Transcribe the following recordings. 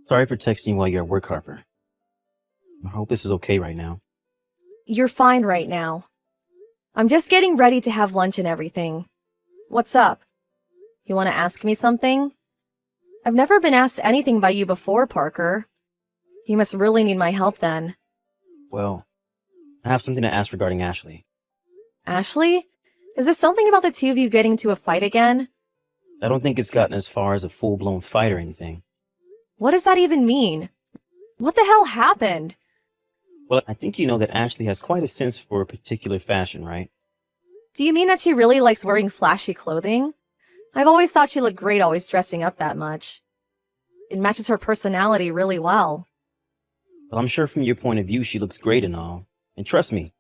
Sorry for texting you while you're at work, Harper. I hope this is okay right now. You're fine right now. I'm just getting ready to have lunch and everything. What's up? You want to ask me something? I've never been asked anything by you before, Parker. You must really need my help then. Well, I have something to ask regarding Ashley. Ashley? Is this something about the two of you getting into a fight again? I don't think it's gotten as far as a full-blown fight or anything. What does that even mean? What the hell happened? Well, I think you know that Ashley has quite a sense for a particular fashion, right? Do you mean that she really likes wearing flashy clothing? I've always thought she looked great always dressing up that much. It matches her personality really well. Well, I'm sure from your point of view she looks great and all. And trust me,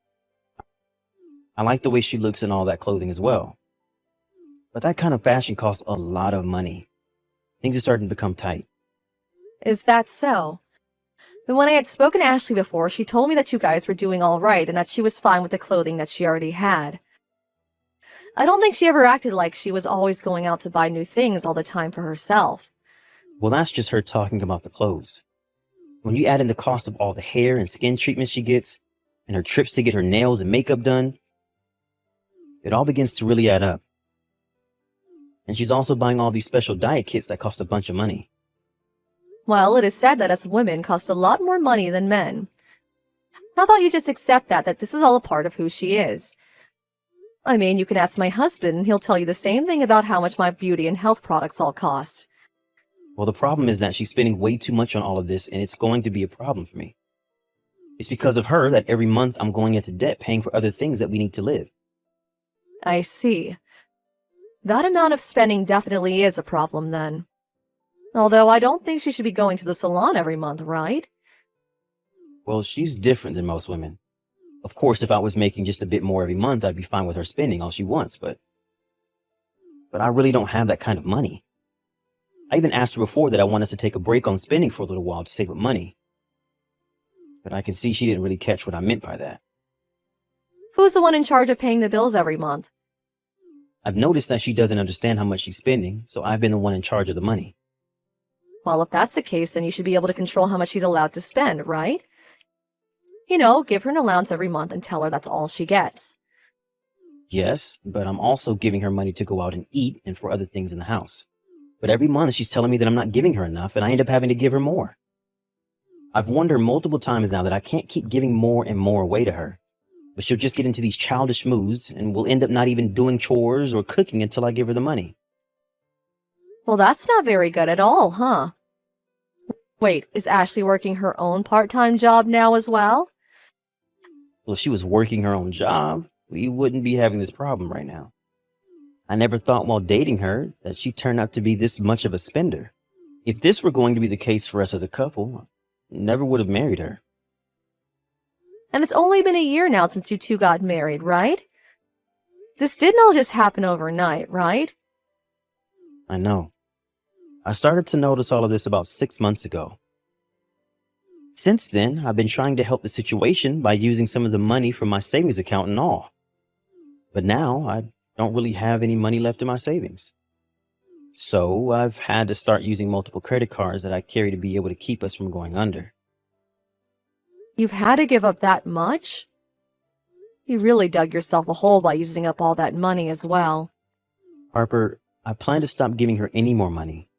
I like the way she looks in all that clothing as well. But that kind of fashion costs a lot of money. Things are starting to become tight. Is that so? Then when I had spoken to Ashley before, she told me that you guys were doing all right and that she was fine with the clothing that she already had. I don't think she ever acted like she was always going out to buy new things all the time for herself. Well, that's just her talking about the clothes. When you add in the cost of all the hair and skin treatments she gets, and her trips to get her nails and makeup done, it all begins to really add up. And she's also buying all these special diet kits that cost a bunch of money. Well, it is said that us women cost a lot more money than men. How about you just accept that this is all a part of who she is? I mean, you can ask my husband and he'll tell you the same thing about how much my beauty and health products all cost. Well, the problem is that she's spending way too much on all of this, and it's going to be a problem for me. It's because of her that every month I'm going into debt paying for other things that we need to live. I see. That amount of spending definitely is a problem then. Although I don't think she should be going to the salon every month, right? Well, she's different than most women. Of course, if I was making just a bit more every month, I'd be fine with her spending all she wants, but I really don't have that kind of money. I even asked her before that I want us to take a break on spending for a little while to save up money. But I can see she didn't really catch what I meant by that. Who's the one in charge of paying the bills every month? I've noticed that she doesn't understand how much she's spending, so I've been the one in charge of the money. Well, if that's the case, then you should be able to control how much she's allowed to spend, right? You know, give her an allowance every month and tell her that's all she gets. Yes, but I'm also giving her money to go out and eat and for other things in the house. But every month she's telling me that I'm not giving her enough, and I end up having to give her more. I've warned her multiple times now that I can't keep giving more and more away to her. But she'll just get into these childish moods, and we'll end up not even doing chores or cooking until I give her the money. Well, that's not very good at all, huh? Wait, is Ashley working her own part-time job now as well? Well, if she was working her own job, we wouldn't be having this problem right now. I never thought while dating her that she turned out to be this much of a spender. If this were going to be the case for us as a couple, I never would have married her. And it's only been a year now since you two got married, right? This didn't all just happen overnight, right? I know. I started to notice all of this about 6 months ago. Since then, I've been trying to help the situation by using some of the money from my savings account and all. But now, I don't really have any money left in my savings. So, I've had to start using multiple credit cards that I carry to be able to keep us from going under. You've had to give up that much? You really dug yourself a hole by using up all that money as well. Harper, I plan to stop giving her any more money.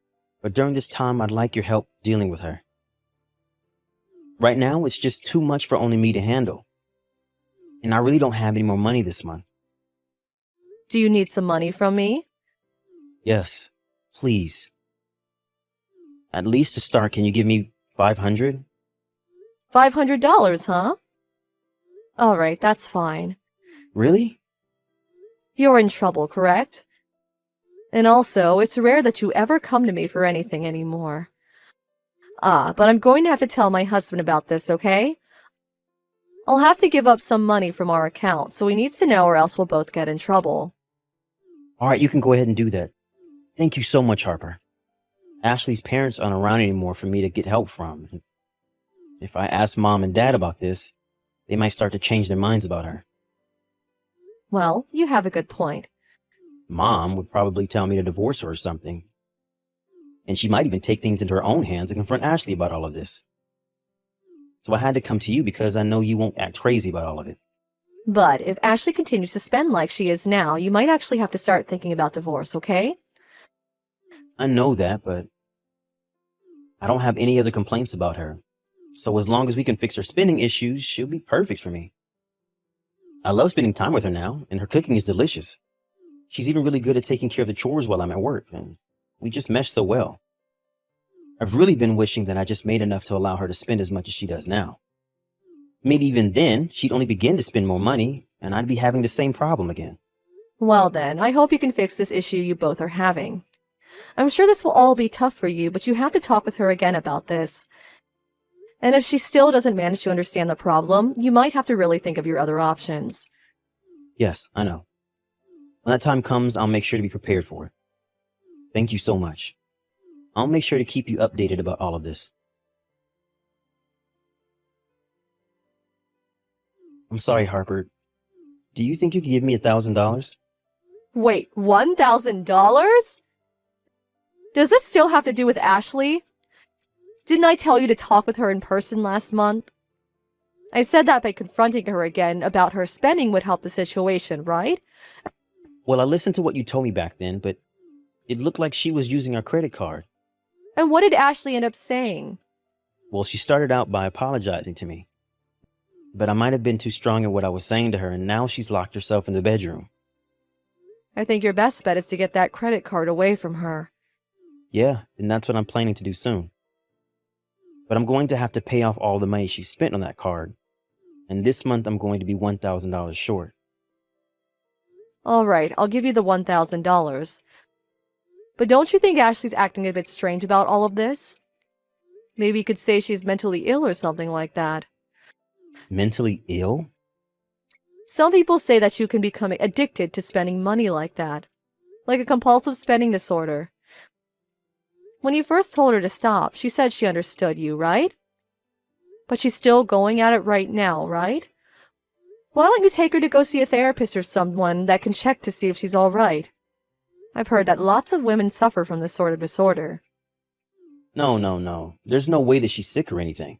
But during this time, I'd like your help dealing with her. Right now, it's just too much for only me to handle. And I really don't have any more money this month. Do you need some money from me? Yes, please. At least to start, can you give me $500? $500, huh? All right, that's fine. Really? You're in trouble, correct? And also, it's rare that you ever come to me for anything anymore. But I'm going to have to tell my husband about this, okay? I'll have to give up some money from our account, so he needs to know or else we'll both get in trouble. All right, you can go ahead and do that. Thank you so much, Harper. Ashley's parents aren't around anymore for me to get help from. And if I ask Mom and Dad about this, they might start to change their minds about her. Well, you have a good point. Mom would probably tell me to divorce her or something. And she might even take things into her own hands and confront Ashley about all of this. So I had to come to you because I know you won't act crazy about all of it. But if Ashley continues to spend like she is now, you might actually have to start thinking about divorce, okay? I know that, but I don't have any other complaints about her. So as long as we can fix her spending issues, she'll be perfect for me. I love spending time with her now, and her cooking is delicious. She's even really good at taking care of the chores while I'm at work, and we just mesh so well. I've really been wishing that I just made enough to allow her to spend as much as she does now. Maybe even then, she'd only begin to spend more money, and I'd be having the same problem again. Well then, I hope you can fix this issue you both are having. I'm sure this will all be tough for you, but you have to talk with her again about this. And if she still doesn't manage to understand the problem, you might have to really think of your other options. Yes, I know. When that time comes, I'll make sure to be prepared for it. Thank you so much. I'll make sure to keep you updated about all of this. I'm sorry, Harper. Do you think you could give me $1,000? Wait, $1,000? Does this still have to do with Ashley? Didn't I tell you to talk with her in person last month? I said that by confronting her again about her spending would help the situation, right? Well, I listened to what you told me back then, but it looked like she was using our credit card. And what did Ashley end up saying? Well, she started out by apologizing to me. But I might have been too strong in what I was saying to her, and now she's locked herself in the bedroom. I think your best bet is to get that credit card away from her. Yeah, and that's what I'm planning to do soon. But I'm going to have to pay off all the money she spent on that card. And this month I'm going to be $1,000 short. All right, I'll give you the $1,000. But don't you think Ashley's acting a bit strange about all of this? Maybe you could say she's mentally ill or something like that. Mentally ill? Some people say that you can become addicted to spending money like that. Like a compulsive spending disorder. When you first told her to stop, she said she understood you, right? But she's still going at it right now, right? Why don't you take her to go see a therapist or someone that can check to see if she's all right? I've heard that lots of women suffer from this sort of disorder. No. There's no way that she's sick or anything.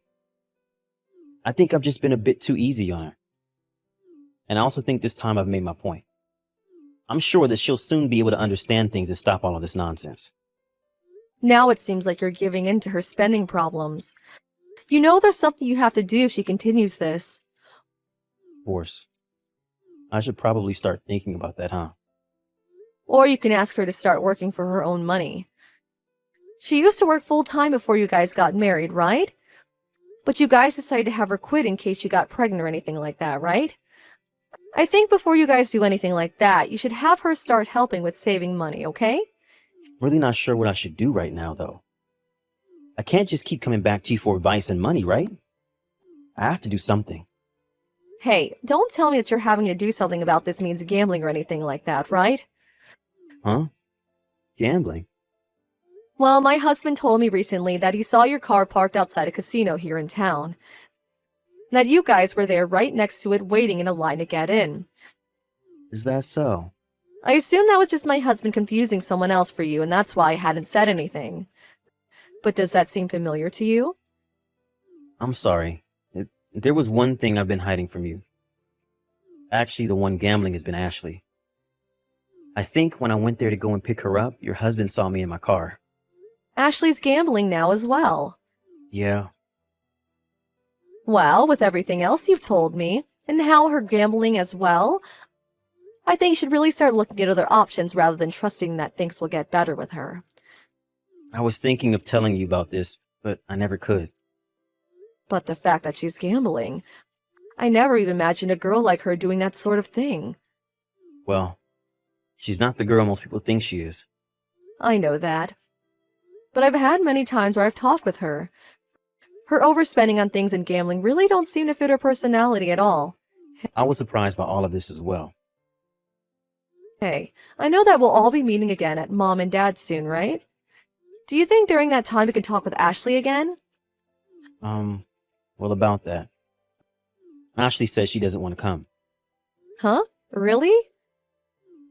I think I've just been a bit too easy on her. And I also think this time I've made my point. I'm sure that she'll soon be able to understand things and stop all of this nonsense. Now it seems like you're giving in to her spending problems. You know there's something you have to do if she continues this. Of course. I should probably start thinking about that, huh? Or you can ask her to start working for her own money. She used to work full-time before you guys got married, right? But you guys decided to have her quit in case you got pregnant or anything like that, right? I think before you guys do anything like that, you should have her start helping with saving money, okay? Really not sure what I should do right now, though. I can't just keep coming back to you for advice and money, right? I have to do something. Hey, don't tell me that you're having to do something about this means gambling or anything like that, right? Huh? Gambling? Well, my husband told me recently that he saw your car parked outside a casino here in town. That you guys were there right next to it waiting in a line to get in. Is that so? I assume that was just my husband confusing someone else for you, and that's why I hadn't said anything. But does that seem familiar to you? I'm sorry. There was one thing I've been hiding from you. Actually, the one gambling has been Ashley. I think when I went there to go and pick her up, your husband saw me in my car. Ashley's gambling now as well. Yeah. Well, with everything else you've told me, and how her gambling as well, I think you should really start looking at other options rather than trusting that things will get better with her. I was thinking of telling you about this, but I never could. But the fact that she's gambling, I never even imagined a girl like her doing that sort of thing. Well, she's not the girl most people think she is. I know that. But I've had many times where I've talked with her. Her overspending on things and gambling really don't seem to fit her personality at all. I was surprised by all of this as well. Hey, I know that we'll all be meeting again at Mom and Dad soon, right? Do you think during that time we can talk with Ashley again? Well, about that. Ashley says she doesn't want to come. Huh? Really?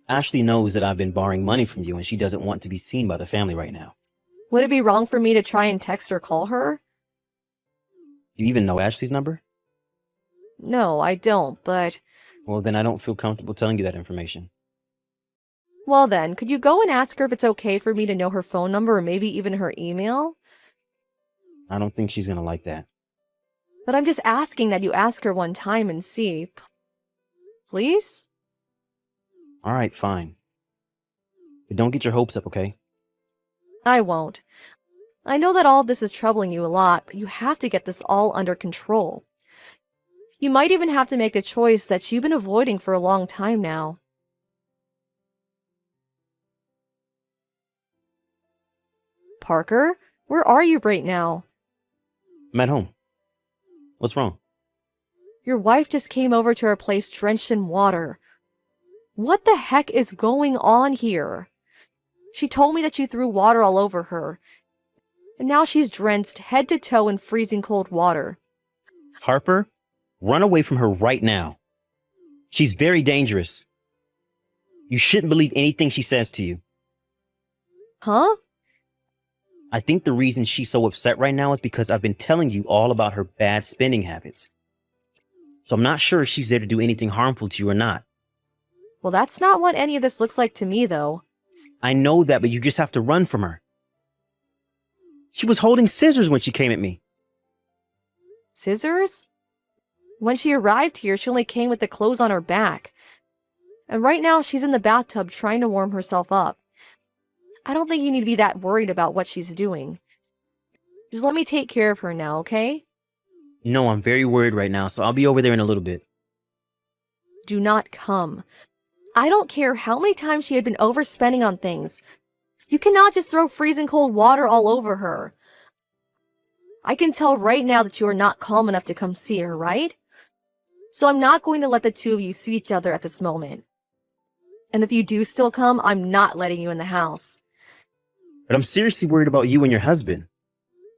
Ashley knows that I've been borrowing money from you and she doesn't want to be seen by the family right now. Would it be wrong for me to try and text or call her? Do you even know Ashley's number? No, I don't, but... Well, then I don't feel comfortable telling you that information. Well then, could you go and ask her if it's okay for me to know her phone number or maybe even her email? I don't think she's gonna like that. But I'm just asking that you ask her one time and see. Please? All right, fine. But don't get your hopes up, okay? I won't. I know that all of this is troubling you a lot, but you have to get this all under control. You might even have to make a choice that you've been avoiding for a long time now. Parker, where are you right now? I'm at home. What's wrong? Your wife just came over to our place drenched in water. What the heck is going on here? She told me that you threw water all over her. And now she's drenched head to toe in freezing cold water. Harper, run away from her right now. She's very dangerous. You shouldn't believe anything she says to you. Huh? I think the reason she's so upset right now is because I've been telling you all about her bad spending habits. So I'm not sure if she's there to do anything harmful to you or not. Well, that's not what any of this looks like to me, though. I know that, but you just have to run from her. She was holding scissors when she came at me. Scissors? When she arrived here, she only came with the clothes on her back. And right now, she's in the bathtub trying to warm herself up. I don't think you need to be that worried about what she's doing. Just let me take care of her now, okay? No, I'm very worried right now, so I'll be over there in a little bit. Do not come. I don't care how many times she had been overspending on things. You cannot just throw freezing cold water all over her. I can tell right now that you are not calm enough to come see her, right? So I'm not going to let the two of you see each other at this moment. And if you do still come, I'm not letting you in the house. But I'm seriously worried about you and your husband.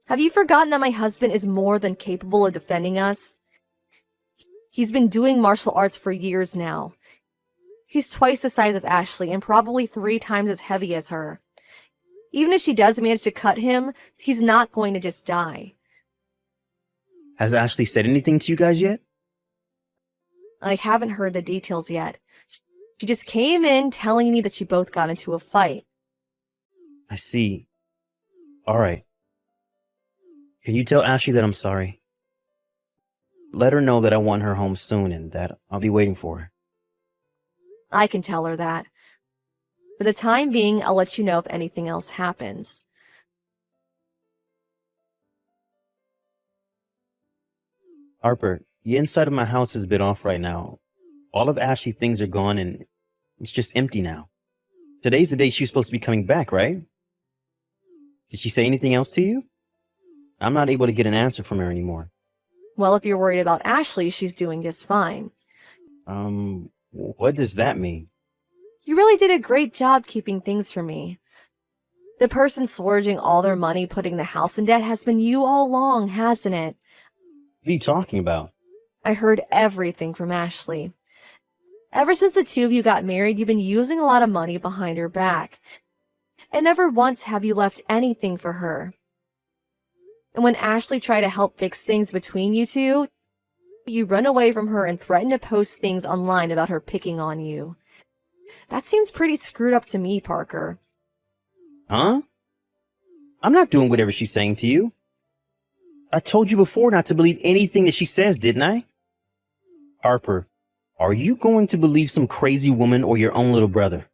Have you forgotten that my husband is more than capable of defending us? He's been doing martial arts for years now. He's twice the size of Ashley and probably 3 times as heavy as her. Even if she does manage to cut him, he's not going to just die. Has Ashley said anything to you guys yet? I haven't heard the details yet. She just came in telling me that you both got into a fight. I see. All right. Can you tell Ashley that I'm sorry? Let her know that I want her home soon and that I'll be waiting for her. I can tell her that. For the time being, I'll let you know if anything else happens. Harper, the inside of my house is a bit off right now. All of Ashley's things are gone and it's just empty now. Today's the day she was supposed to be coming back, right? Did she say anything else to you? I'm not able to get an answer from her anymore. Well, if you're worried about Ashley, she's doing just fine. What does that mean? You really did a great job keeping things from me. The person splurging all their money putting the house in debt has been you all along, hasn't it? What are you talking about? I heard everything from Ashley. Ever since the two of you got married, you've been using a lot of money behind her back. And never once have you left anything for her. And when Ashley tried to help fix things between you two, you run away from her and threaten to post things online about her picking on you. That seems pretty screwed up to me, Parker. Huh? I'm not doing whatever she's saying to you. I told you before not to believe anything that she says, didn't I? Harper, are you going to believe some crazy woman or your own little brother?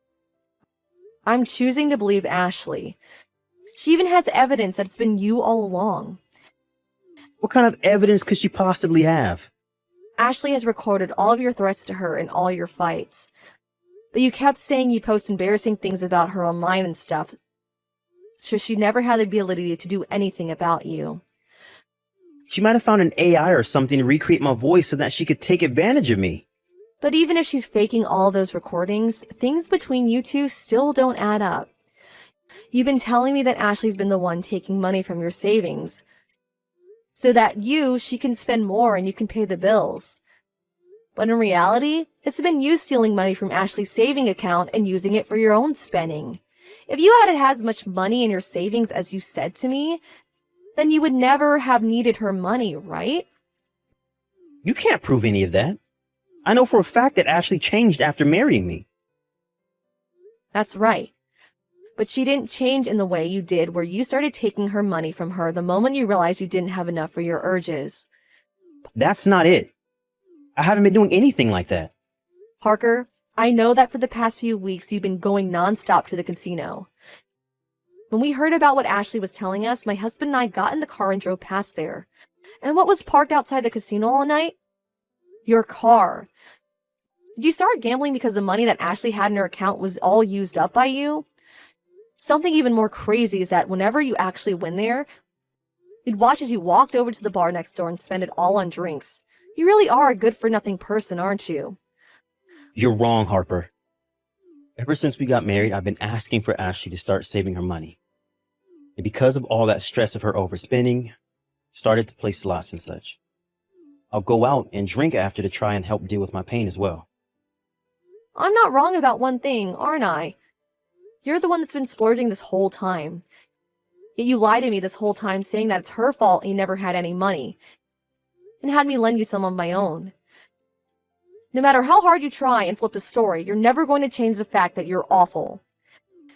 I'm choosing to believe Ashley. She even has evidence that it's been you all along. What kind of evidence could she possibly have? Ashley has recorded all of your threats to her and all your fights. But you kept saying you post embarrassing things about her online and stuff, so she never had the ability to do anything about you. She might have found an AI or something to recreate my voice so that she could take advantage of me. But even if she's faking all those recordings, things between you two still don't add up. You've been telling me that Ashley's been the one taking money from your savings, so that she can spend more and you can pay the bills. But in reality, it's been you stealing money from Ashley's saving account and using it for your own spending. If you had as much money in your savings as you said to me, then you would never have needed her money, right? You can't prove any of that. I know for a fact that Ashley changed after marrying me. That's right. But she didn't change in the way you did, where you started taking her money from her the moment you realized you didn't have enough for your urges. That's not it. I haven't been doing anything like that. Parker, I know that for the past few weeks you've been going nonstop to the casino. When we heard about what Ashley was telling us, my husband and I got in the car and drove past there. And what was parked outside the casino all night? Your car. Did you start gambling because the money that Ashley had in her account was all used up by you? Something even more crazy is that whenever you actually win there, you'd watch as you walked over to the bar next door and spend it all on drinks. You really are a good-for-nothing person, aren't you? You're wrong, Harper. Ever since we got married, I've been asking for Ashley to start saving her money. And because of all that stress of her overspending, started to play slots and such. I'll go out and drink after to try and help deal with my pain as well. I'm not wrong about one thing, aren't I? You're the one that's been splurging this whole time. Yet you lied to me this whole time saying that it's her fault you never had any money, and had me lend you some of my own. No matter how hard you try and flip the story, you're never going to change the fact that you're awful.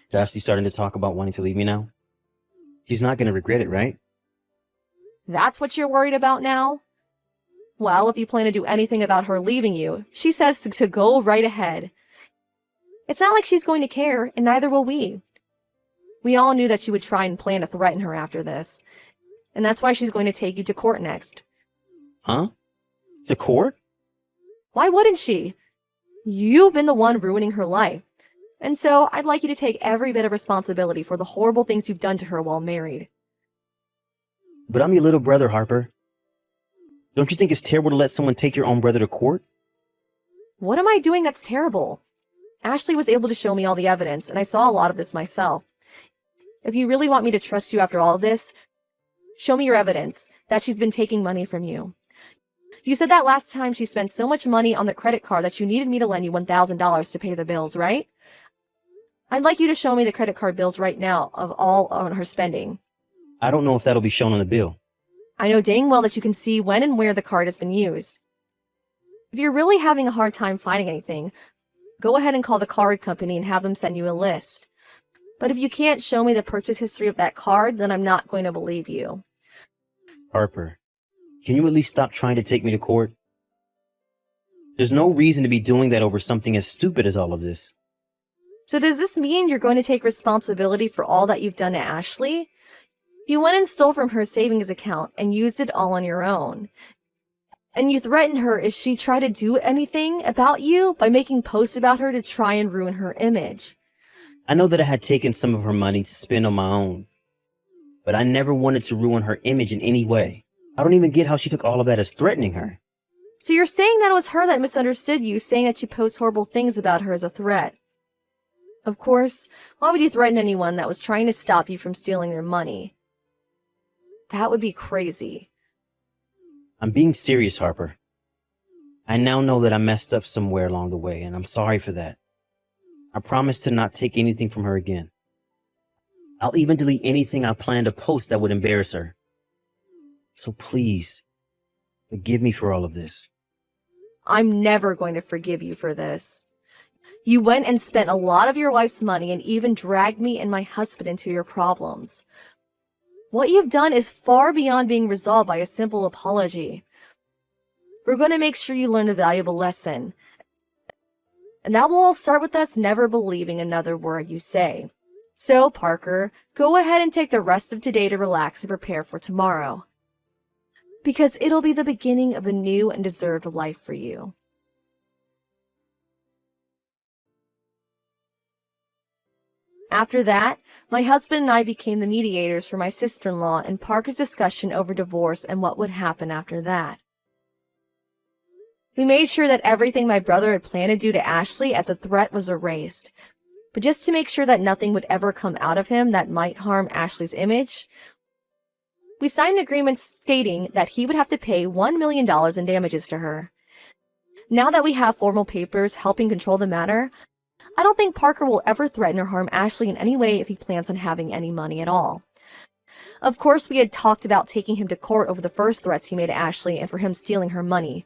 Is Ashley starting to talk about wanting to leave me now? She's not going to regret it, right? That's what you're worried about now? Well, if you plan to do anything about her leaving you, she says to go right ahead. It's not like she's going to care, and neither will we. We all knew that she would try and plan to threaten her after this, and that's why she's going to take you to court next. Huh? To court? Why wouldn't she? You've been the one ruining her life, and so I'd like you to take every bit of responsibility for the horrible things you've done to her while married. But I'm your little brother, Harper. Don't you think it's terrible to let someone take your own brother to court? What am I doing that's terrible? Ashley was able to show me all the evidence, and I saw a lot of this myself. If you really want me to trust you after all of this, show me your evidence that she's been taking money from you. You said that last time she spent so much money on the credit card that you needed me to lend you $1,000 to pay the bills, right? I'd like you to show me the credit card bills right now of all on her spending. I don't know if that'll be shown on the bill. I know dang well that you can see when and where the card has been used. If you're really having a hard time finding anything, go ahead and call the card company and have them send you a list. But if you can't show me the purchase history of that card, then I'm not going to believe you. Harper, can you at least stop trying to take me to court? There's no reason to be doing that over something as stupid as all of this. So does this mean you're going to take responsibility for all that you've done to Ashley? You went and stole from her savings account and used it all on your own. And you threatened her if she tried to do anything about you by making posts about her to try and ruin her image. I know that I had taken some of her money to spend on my own, but I never wanted to ruin her image in any way. I don't even get how she took all of that as threatening her. So you're saying that it was her that misunderstood you, saying that you post horrible things about her as a threat. Of course, why would you threaten anyone that was trying to stop you from stealing their money? That would be crazy. I'm being serious, Harper. I now know that I messed up somewhere along the way, and I'm sorry for that. I promise to not take anything from her again. I'll even delete anything I plan to post that would embarrass her. So please, forgive me for all of this. I'm never going to forgive you for this. You went and spent a lot of your wife's money and even dragged me and my husband into your problems. What you've done is far beyond being resolved by a simple apology. We're going to make sure you learn a valuable lesson. And that will all start with us never believing another word you say. So, Parker, go ahead and take the rest of today to relax and prepare for tomorrow. Because it'll be the beginning of a new and deserved life for you. After that, my husband and I became the mediators for my sister-in-law and Parker's discussion over divorce and what would happen after that. We made sure that everything my brother had planned to do to Ashley as a threat was erased. But just to make sure that nothing would ever come out of him that might harm Ashley's image, we signed an agreement stating that he would have to pay $1 million in damages to her. Now that we have formal papers helping control the matter, I don't think Parker will ever threaten or harm Ashley in any way if he plans on having any money at all. Of course, we had talked about taking him to court over the first threats he made to Ashley and for him stealing her money.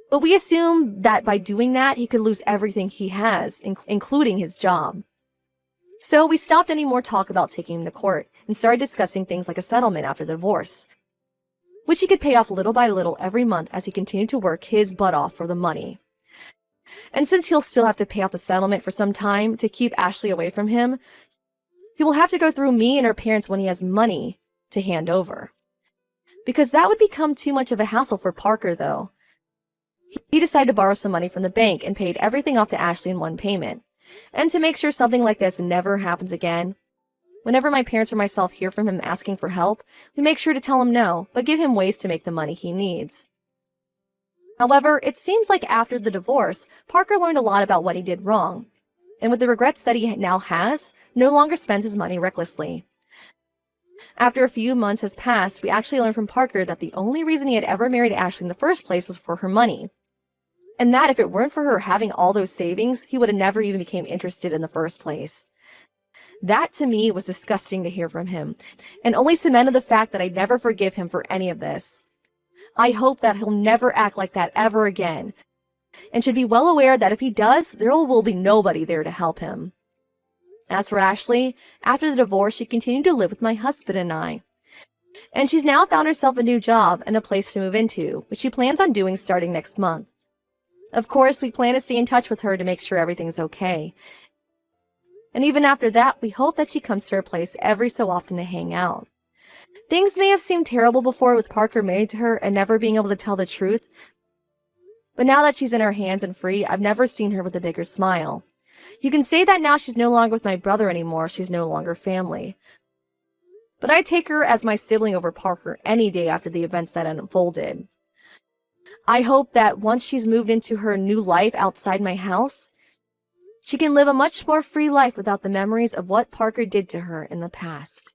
But we assumed that by doing that, he could lose everything he has, including his job. So we stopped any more talk about taking him to court and started discussing things like a settlement after the divorce, which he could pay off little by little every month as he continued to work his butt off for the money. And since he'll still have to pay off the settlement for some time to keep Ashley away from him, he will have to go through me and her parents when he has money to hand over. Because that would become too much of a hassle for Parker, though. He decided to borrow some money from the bank and paid everything off to Ashley in one payment. And to make sure something like this never happens again, whenever my parents or myself hear from him asking for help, we make sure to tell him no, but give him ways to make the money he needs. However, it seems like after the divorce, Parker learned a lot about what he did wrong, and with the regrets that he now has, no longer spends his money recklessly. After a few months has passed, we actually learned from Parker that the only reason he had ever married Ashley in the first place was for her money, and that if it weren't for her having all those savings, he would have never even became interested in the first place. That, to me, was disgusting to hear from him, and only cemented the fact that I'd never forgive him for any of this. I hope that he'll never act like that ever again, and should be well aware that if he does, there will be nobody there to help him. As for Ashley, after the divorce, she continued to live with my husband and I. And she's now found herself a new job and a place to move into, which she plans on doing starting next month. Of course, we plan to stay in touch with her to make sure everything's okay. And even after that, we hope that she comes to our place every so often to hang out. Things may have seemed terrible before with Parker married to her and never being able to tell the truth, but now that she's in our hands and free, I've never seen her with a bigger smile. You can say that now she's no longer with my brother anymore, she's no longer family. But I take her as my sibling over Parker any day after the events that unfolded. I hope that once she's moved into her new life outside my house, she can live a much more free life without the memories of what Parker did to her in the past.